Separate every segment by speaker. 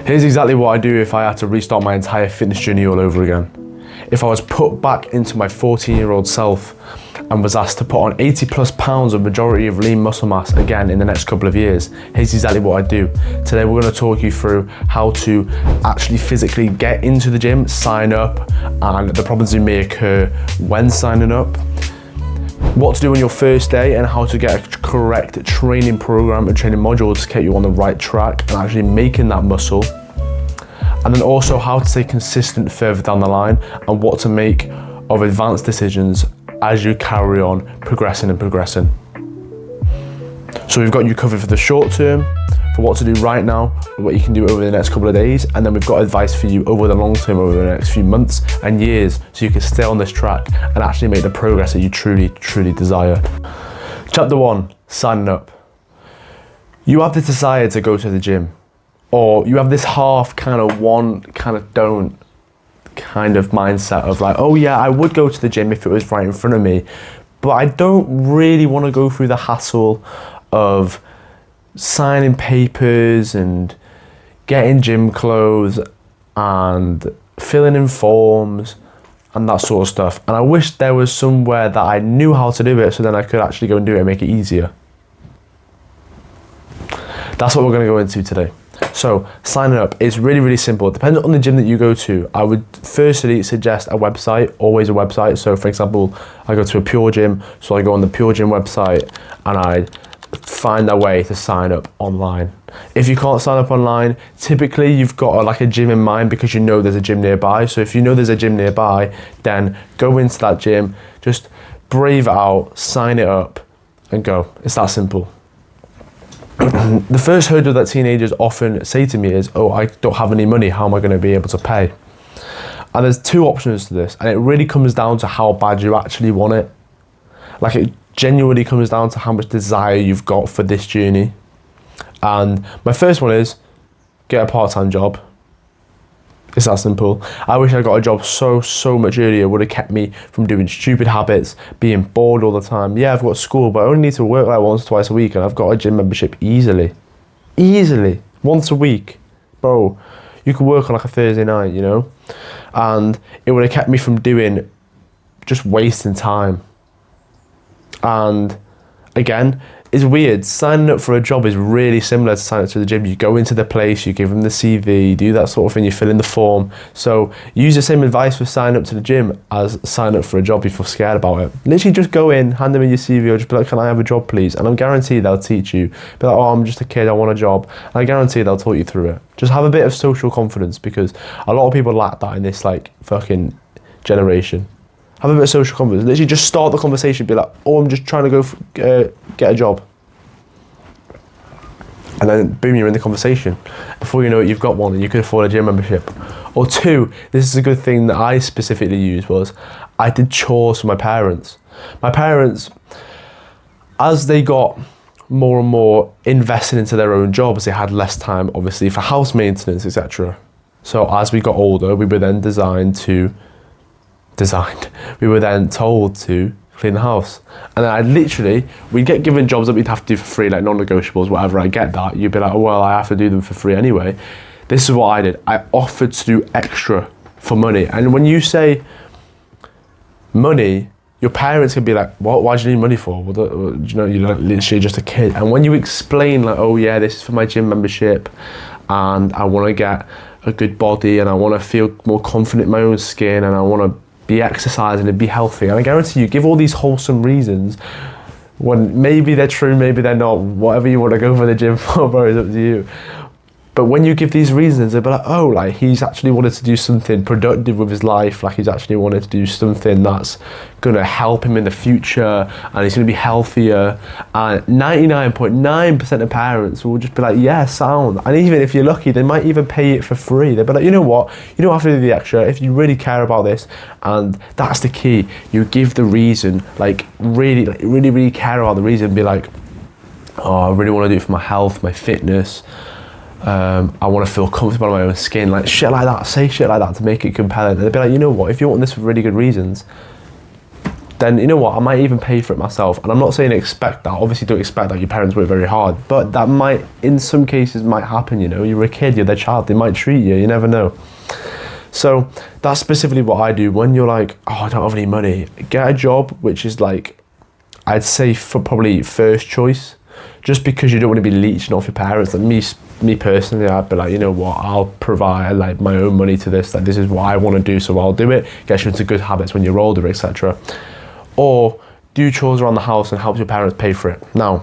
Speaker 1: Here's exactly what I do if I had to restart my entire fitness journey all over again. If I was put back into my 14-year-old self and was asked to put on 80 plus pounds of majority of lean muscle mass again in the next couple of years, here's exactly what I do. Today we're going to talk you through how to actually physically get into the gym, sign up, and the problems that may occur when signing up, what to do on your first day, and how to get a correct training program and training modules to get you on the right track and actually making that muscle. And then also how to stay consistent further down the line and what to make of advanced decisions as you carry on progressing. So we've got you covered for the short term, for what to do right now, what you can do over the next couple of days, and then we've got advice for you over the long term, over the next few months and years, so you can stay on this track and actually make the progress that you truly desire. Chapter 1, signing up. You have the desire to go to the gym, or you have this half kind of want, kind of don't kind of mindset of like, oh yeah, I would go to the gym if it was right in front of me, but I don't really want to go through the hassle of signing papers and getting gym clothes and filling in forms and that sort of stuff. And I wish there was somewhere that I knew how to do it so then I could actually go and do it and make it easier. That's what we're going to go into today. So signing up is really simple. Depending on the gym that you go to, I would firstly suggest a website, always a website. So for example, I go to a Pure Gym, so I go on the Pure Gym website and I find a way to sign up online. If you can't sign up online, typically you've got like a gym in mind because you know there's a gym nearby. So if you know there's a gym nearby, then go into that gym, just brave it out, sign it up and go. It's that simple. The first hurdle that teenagers often say to me is, oh, I don't have any money, how am I going to be able to pay? And there's two options to this, and it really comes down to how bad you actually want it. Like, it genuinely comes down to how much desire you've got for this journey. And my first one is, get a part-time job. It's that simple. I wish I got a job so much earlier. It would have kept me from doing stupid habits, being bored all the time. Yeah, I've got school, but I only need to work like once or twice a week, and I've got a gym membership easily. Once a week. Bro, you could work on like a Thursday night, you know? And it would have kept me from doing, just wasting time. And again, it's weird. Signing up for a job is really similar to signing up to the gym. You go into the place, you give them the CV, you do that sort of thing, you fill in the form. So use the same advice for signing up to the gym as sign up for a job if you're scared about it. Literally just go in, hand them in your CV, or just be like, can I have a job please? And I'm guaranteed they'll teach you. Be like, oh, I'm just a kid, I want a job. And I guarantee they'll talk you through it. Just have a bit of social confidence, because a lot of people lack that in this like fucking generation. Have a bit of social confidence. Literally just start the conversation. Be like, oh, I'm just trying to go get a job. And then boom, you're in the conversation. Before you know it, you've got one and you can afford a gym membership. Or two, this is a good thing that I specifically used, was I did chores for my parents. My parents, as they got more and more invested into their own jobs, they had less time, obviously, for house maintenance, etc. So as we got older, we were then we were then told to clean the house. And then we'd get given jobs that we'd have to do for free, like non-negotiables, whatever. I get that. You'd be like, oh, well, I have to do them for free anyway. This is what I did. I offered to do extra for money. And when you say money, your parents can be like, what? Why do you need money for? Well, you know, you're literally just a kid. And when you explain like, oh yeah, this is for my gym membership and I want to get a good body and I want to feel more confident in my own skin and I want to be exercising and be healthy. And I guarantee you, give all these wholesome reasons when maybe they're true, maybe they're not. Whatever you want to go for the gym for, bro, is up to you. But when you give these reasons, they'll be like, oh, like he's actually wanted to do something productive with his life. Like he's actually wanted to do something that's going to help him in the future and he's going to be healthier. And 99.9% of parents will just be like, yeah, sound. And even if you're lucky, they might even pay it for free. They'll be like, you know what? You don't have to do the extra if you really care about this. And that's the key. You give the reason, like really care about the reason. Be like, oh, I really want to do it for my health, my fitness. I want to feel comfortable in my own skin, like shit like that. Say shit like that to make it compelling. And they'd be like, you know what, if you want this for really good reasons, then you know what, I might even pay for it myself. And I'm not saying expect that, obviously don't expect that, your parents work very hard, but that might, in some cases, might happen, you know, you're a kid, you're their child, they might treat you, you never know. So that's specifically what I do when you're like, oh, I don't have any money. Get a job which is like, I'd say for probably first choice, just because you don't want to be leeching off your parents. Like me personally, I'd be like, you know what, I'll provide like my own money to this, like this is what I want to do, so I'll do it. Get you into good habits when you're older, etc. Or do chores around the house and help your parents pay for it. Now,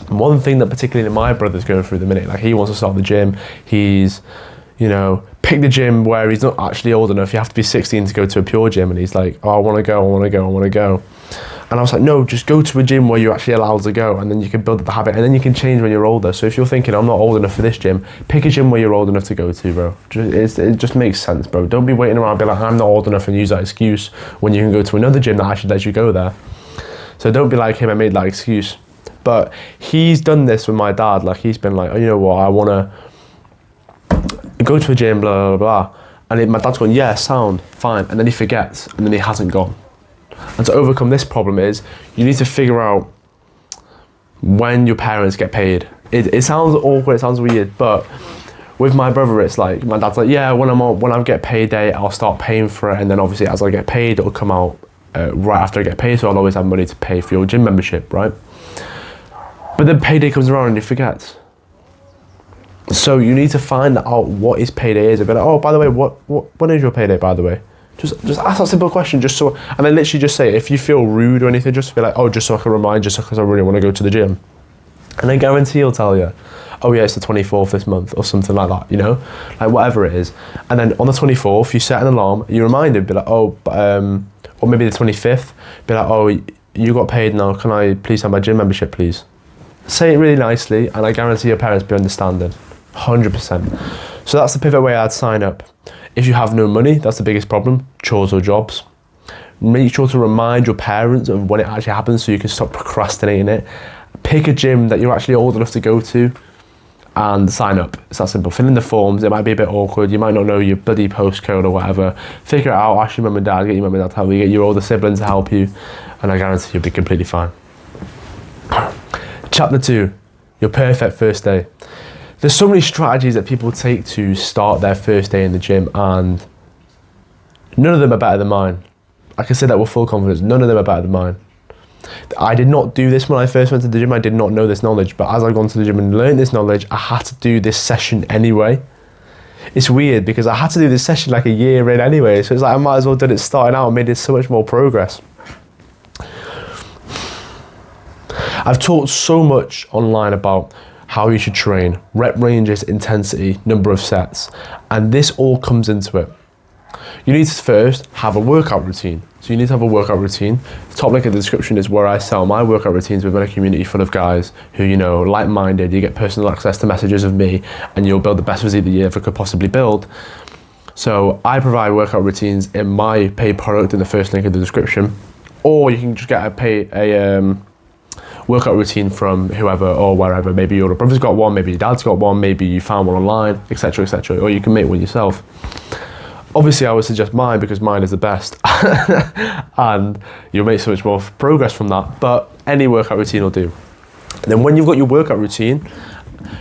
Speaker 1: one thing that particularly my brother's going through at the minute, like he wants to start the gym, he's, you know, pick the gym where he's not actually old enough. You have to be 16 to go to a Pure Gym, and he's like, oh, I want to go. And I was like, no, just go to a gym where you're actually allowed to go, and then you can build the habit, and then you can change when you're older. So if you're thinking, I'm not old enough for this gym, pick a gym where you're old enough to go to, bro. It just makes sense, bro. Don't be waiting around and be like, I'm not old enough, and use that excuse when you can go to another gym that actually lets you go there. So don't be like him, I made that excuse. But he's done this with my dad. Like, he's been like, oh, you know what, I want to go to a gym, blah, blah, blah. And my dad's going, yeah, sound, fine. And then he forgets, and then he hasn't gone. And to overcome this problem is, you need to figure out when your parents get paid. It sounds awkward, it sounds weird, but with my brother, it's like, my dad's like, yeah, when I get payday, I'll start paying for it. And then obviously as I get paid, it'll come out right after I get paid. So I'll always have money to pay for your gym membership, right? But then payday comes around and he forgets. So you need to find out what his payday is. A bit like, oh, by the way, when is your payday, by the way? Just ask that simple question, just so, and then literally just say, if you feel rude or anything, just be like, oh, just so I can remind you, because I really want to go to the gym. And I guarantee he'll tell you, oh yeah, it's the 24th this month, or something like that, you know? Like whatever it is. And then on the 24th, you set an alarm, you remind him, be like, oh, or maybe the 25th, be like, oh, you got paid now, can I please have my gym membership, please? Say it really nicely, and I guarantee your parents will be understanding, 100%. So that's the pivot way I'd sign up. If you have no money, that's the biggest problem, chores or jobs. Make sure to remind your parents of when it actually happens so you can stop procrastinating it. Pick a gym that you're actually old enough to go to and sign up. It's that simple. Fill in the forms. It might be a bit awkward. You might not know your bloody postcode or whatever. Figure it out. Ask your mum and dad. Get your mum and dad to help you. Get your older siblings to help you. And I guarantee you'll be completely fine. Chapter 2, your perfect first day. There's so many strategies that people take to start their first day in the gym, and none of them are better than mine. I can say that with full confidence, none of them are better than mine. I did not do this when I first went to the gym, I did not know this knowledge, but as I've gone to the gym and learned this knowledge, I had to do this session anyway. It's weird because I had to do this session like a year in anyway, so it's like I might as well done it starting out and made it so much more progress. I've taught so much online about how you should train, rep ranges, intensity, number of sets, and this all comes into it. You need to first have a workout routine. So you need to have a workout routine. The top link in the description is where I sell my workout routines within a community full of guys who, you know, like-minded. You get personal access to messages of me, and you'll build the best physique that you ever could possibly build. So I provide workout routines in my paid product in the first link in the description, or you can just get a workout routine from whoever or wherever. Maybe your brother's got one, maybe your dad's got one, maybe you found one online, etc., etc., or you can make one yourself. Obviously, I would suggest mine because mine is the best, and you'll make so much more progress from that, but any workout routine will do. And then when you've got your workout routine,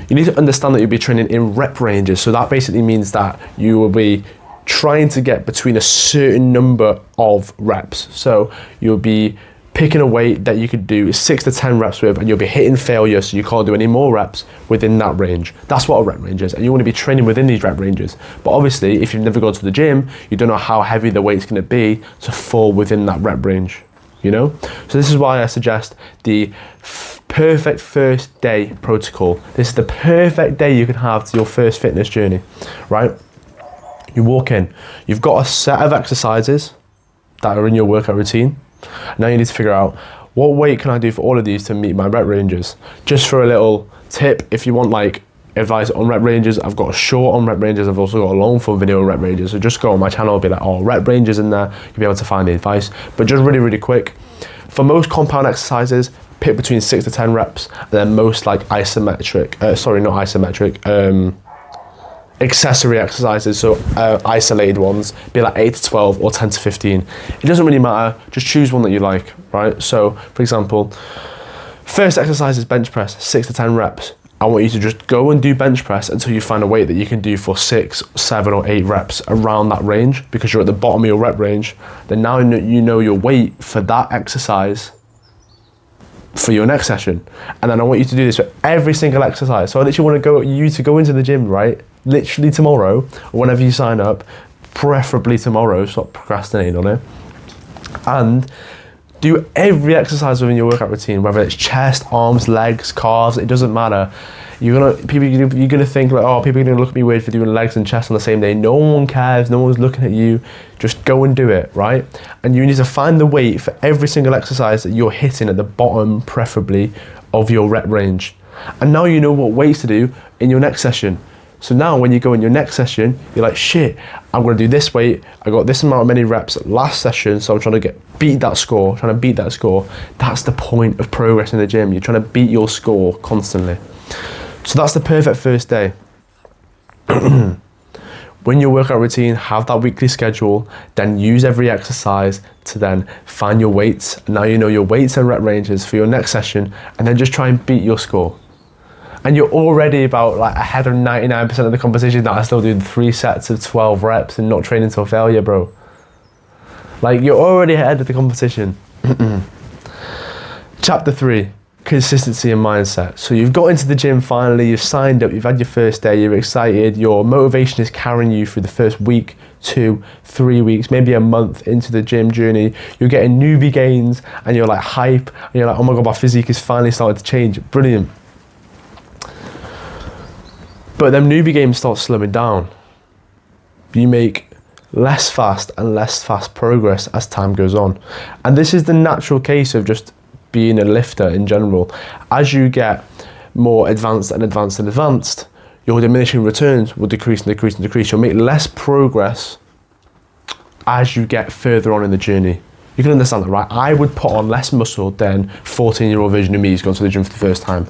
Speaker 1: you need to understand that you'll be training in rep ranges. So that basically means that you will be trying to get between a certain number of reps. So you'll be picking a weight that you could do 6 to 10 reps with, and you'll be hitting failure, so you can't do any more reps within that range. That's what a rep range is, and you want to be training within these rep ranges. But obviously, if you've never gone to the gym, you don't know how heavy the weight's going to be to fall within that rep range, you know? So this is why I suggest the perfect first day protocol. This is the perfect day you can have to your first fitness journey, right? You walk in, you've got a set of exercises that are in your workout routine. Now you need to figure out, what weight can I do for all of these to meet my rep ranges? Just for a little tip, if you want like advice on rep ranges, I've got a short on rep ranges, I've also got a long form video on rep ranges, so just go on my channel, be like, oh, rep ranges in there, you'll be able to find the advice. But just really, really quick, for most compound exercises, pick between 6 to 10 reps, and then most like accessory exercises, so isolated ones, be like 8 to 12 or 10 to 15. It doesn't really matter, just choose one that you like, right? So for example, first exercise is bench press, 6 to 10 reps. I want you to just go and do bench press until you find a weight that you can do for 6, 7 or 8 reps around that range, because you're at the bottom of your rep range. Then now you know your weight for that exercise for your next session. And then I want you to do this for every single exercise. So I literally want you to go into the gym, right? Literally tomorrow, or whenever you sign up, preferably tomorrow, stop procrastinating on it. And do every exercise within your workout routine, whether it's chest, arms, legs, calves, it doesn't matter. You're gonna think like, oh, people are gonna look at me weird for doing legs and chest on the same day. No one cares, no one's looking at you. Just go and do it, right? And you need to find the weight for every single exercise that you're hitting at the bottom, preferably, of your rep range. And now you know what weights to do in your next session. So now when you go in your next session, you're like, shit, I'm gonna do this weight. I got this amount of many reps last session, so I'm trying to beat that score. That's the point of progress in the gym. You're trying to beat your score constantly. So that's the perfect first day. When your workout routine, have that weekly schedule, then use every exercise to then find your weights. Now you know your weights and rep ranges for your next session, and then just try and beat your score. And you're already about like ahead of 99% of the competition that are still doing 3 sets of 12 reps and not training till failure, bro. Like, you're already ahead of the competition. Chapter 3, consistency and mindset. So you've got into the gym finally, you've signed up, you've had your first day, you're excited, your motivation is carrying you through the first week, 2, 3 weeks, maybe a month into the gym journey. You're getting newbie gains and you're like hype, and you're like, oh my God, my physique is finally starting to change. Brilliant. But them newbie games start slowing down. You make less fast and less fast progress as time goes on. And this is the natural case of just being a lifter in general. As you get more advanced and advanced and advanced, your diminishing returns will decrease and decrease and decrease. You'll make less progress as you get further on in the journey. You can understand that, right? I would put on less muscle than 14-year-old version of me who's gone to the gym for the first time.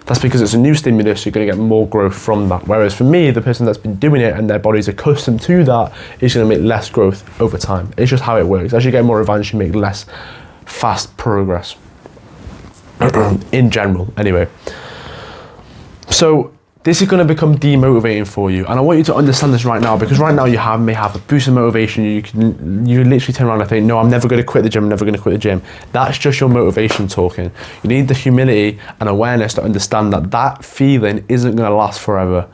Speaker 1: That's because it's a new stimulus, you're going to get more growth from that. Whereas for me, the person that's been doing it and their body's accustomed to that is going to make less growth over time. It's just how it works. As you get more advanced, you make less fast progress. In general, anyway. So this is going to become demotivating for you, and I want you to understand this right now, because right now you may have a boost of motivation. You literally turn around and think, no, I'm never going to quit the gym, I'm never going to quit the gym. That's just your motivation talking. You need the humility and awareness to understand that that feeling isn't going to last forever.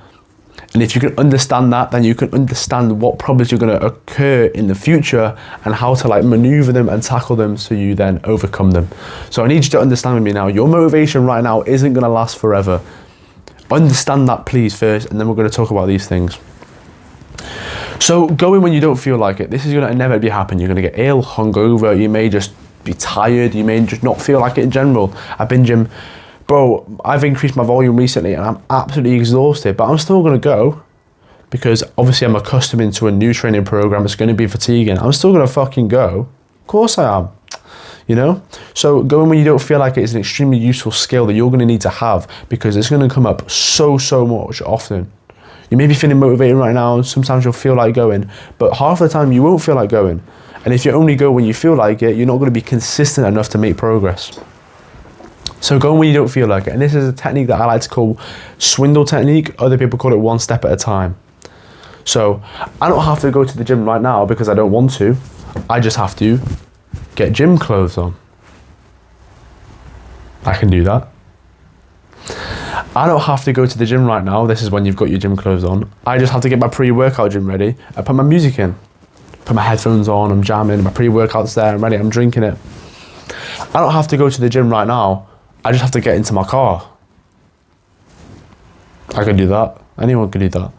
Speaker 1: And if you can understand that, then you can understand what problems are going to occur in the future and how to like maneuver them and tackle them so you then overcome them. So I need you to understand with me now, your motivation right now isn't going to last forever. Understand that, please, first, and then we're going to talk about these things. So going when you don't feel like it, this is going to inevitably happen. You're going to get ill, hungover, you may just be tired, you may just not feel like it in general. I've increased my volume recently and I'm absolutely exhausted, but I'm still going to go because obviously I'm accustomed to a new training program. It's going to be fatiguing. I'm still going to fucking go. Of course I am. You know? So going when you don't feel like it is an extremely useful skill that you're going to need to have, because it's going to come up so much often. You may be feeling motivated right now, sometimes you'll feel like going, but half the time you won't feel like going. And if you only go when you feel like it, you're not going to be consistent enough to make progress. So going when you don't feel like it, and this is a technique that I like to call swindle technique. Other people call it one step at a time. So I don't have to go to the gym right now because I don't want to. I just have to get gym clothes on. I can do that. I don't have to go to the gym right now. This is when you've got your gym clothes on. I just have to get my pre-workout gym ready. I put my music in, put my headphones on, I'm jamming, my pre-workout's there, I'm ready, I'm drinking it. I don't have to go to the gym right now. I just have to get into my car. I can do that. Anyone can do that.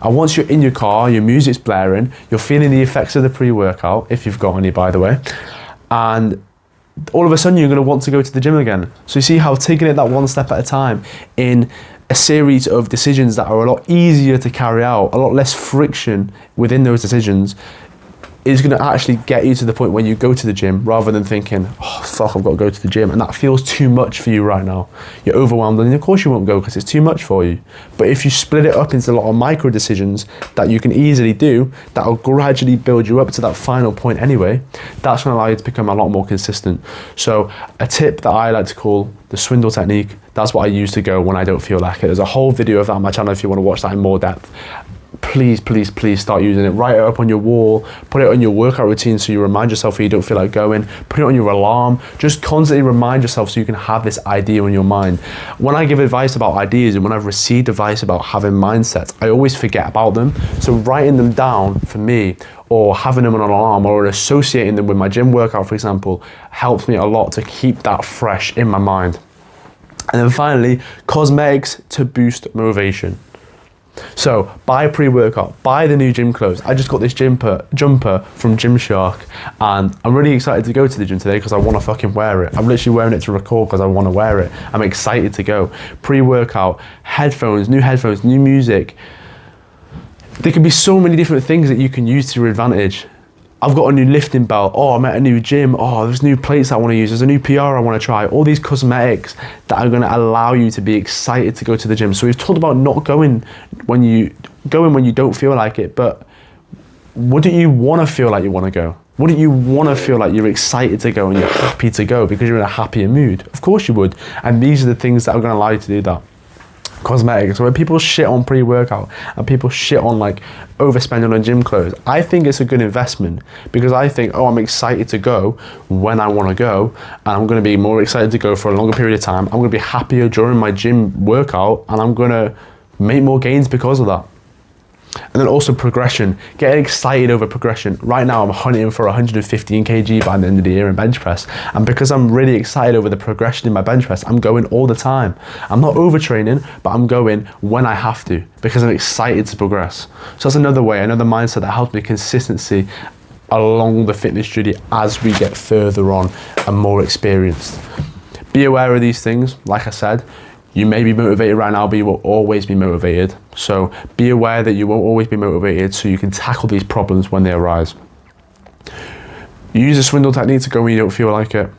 Speaker 1: And once you're in your car, your music's blaring, you're feeling the effects of the pre-workout, if you've got any, by the way, and all of a sudden you're going to want to go to the gym again. So you see how taking it that one step at a time in a series of decisions that are a lot easier to carry out, a lot less friction within those decisions, is going to actually get you to the point where you go to the gym rather than thinking, oh fuck, I've got to go to the gym, and that feels too much for you right now. You're overwhelmed, and of course you won't go because it's too much for you. But if you split it up into a lot of micro decisions that you can easily do, that'll gradually build you up to that final point anyway, that's going to allow you to become a lot more consistent. So a tip that I like to call the swindle technique, that's what I use to go when I don't feel like it. There's a whole video of that on my channel if you want to watch that in more depth. Please, please, please start using it. Write it up on your wall, put it on your workout routine so you remind yourself when you don't feel like going, put it on your alarm, just constantly remind yourself so you can have this idea in your mind. When I give advice about ideas and when I've received advice about having mindsets, I always forget about them. So writing them down for me, or having them on an alarm, or associating them with my gym workout, for example, helps me a lot to keep that fresh in my mind. And then finally, cosmetics to boost motivation. So buy a pre-workout, buy the new gym clothes. I just got this jumper from Gymshark, and I'm really excited to go to the gym today because I want to fucking wear it. I'm literally wearing it to record because I want to wear it. I'm excited to go. Pre-workout, headphones, new music. There can be so many different things that you can use to your advantage. I've got a new lifting belt. Oh, I'm at a new gym. Oh, there's new plates I want to use. There's a new PR I want to try. All these cosmetics that are going to allow you to be excited to go to the gym. So we've talked about not going when you don't feel like it, but wouldn't you want to feel like you want to go? Wouldn't you want to feel like you're excited to go and you're happy to go because you're in a happier mood? Of course you would. And these are the things that are going to allow you to do that. Cosmetics. So when people shit on pre-workout and people shit on like overspending on gym clothes, I think it's a good investment because I think, oh, I'm excited to go when I want to go, and I'm going to be more excited to go for a longer period of time. I'm going to be happier during my gym workout, and I'm going to make more gains because of that. And then also progression, getting excited over progression. Right now I'm hunting for 115 kg by the end of the year in bench press. And because I'm really excited over the progression in my bench press, I'm going all the time. I'm not overtraining, but I'm going when I have to because I'm excited to progress. So that's another way, another mindset that helps me consistency along the fitness journey as we get further on and more experienced. Be aware of these things, like I said. You may be motivated right now, but you will always be motivated. So be aware that you won't always be motivated so you can tackle these problems when they arise. Use a swindle technique to go when you don't feel like it.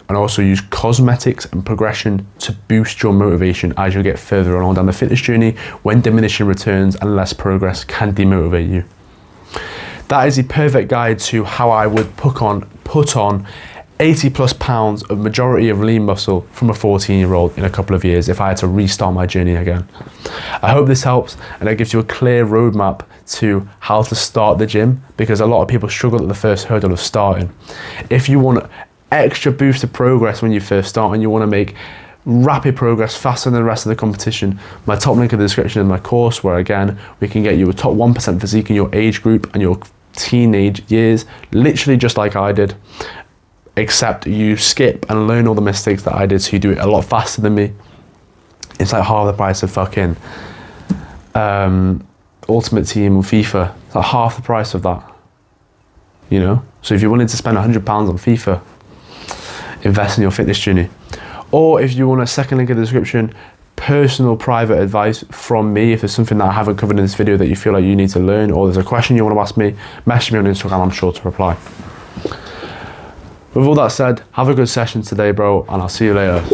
Speaker 1: And also use cosmetics and progression to boost your motivation as you get further along down the fitness journey when diminishing returns and less progress can demotivate you. That is the perfect guide to how I would put on 80 plus pounds of majority of lean muscle from a 14-year-old in a couple of years if I had to restart my journey again. I hope this helps and it gives you a clear roadmap to how to start the gym, because a lot of people struggle at the first hurdle of starting. If you want extra boost of progress when you first start and you want to make rapid progress faster than the rest of the competition, my top link in the description is my course where again we can get you a top 1% physique in your age group and your teenage years, literally just like I did. Except you skip and learn all the mistakes that I did, so you do it a lot faster than me. It's like half the price of fucking Ultimate Team or FIFA. It's like half the price of that, you know? So if you're willing to spend £100 on FIFA, invest in your fitness journey. Or if you want a second link in the description, personal private advice from me, if there's something that I haven't covered in this video that you feel like you need to learn, or there's a question you want to ask me, message me on Instagram, I'm sure to reply. With all that said, have a good session today, bro, and I'll see you later.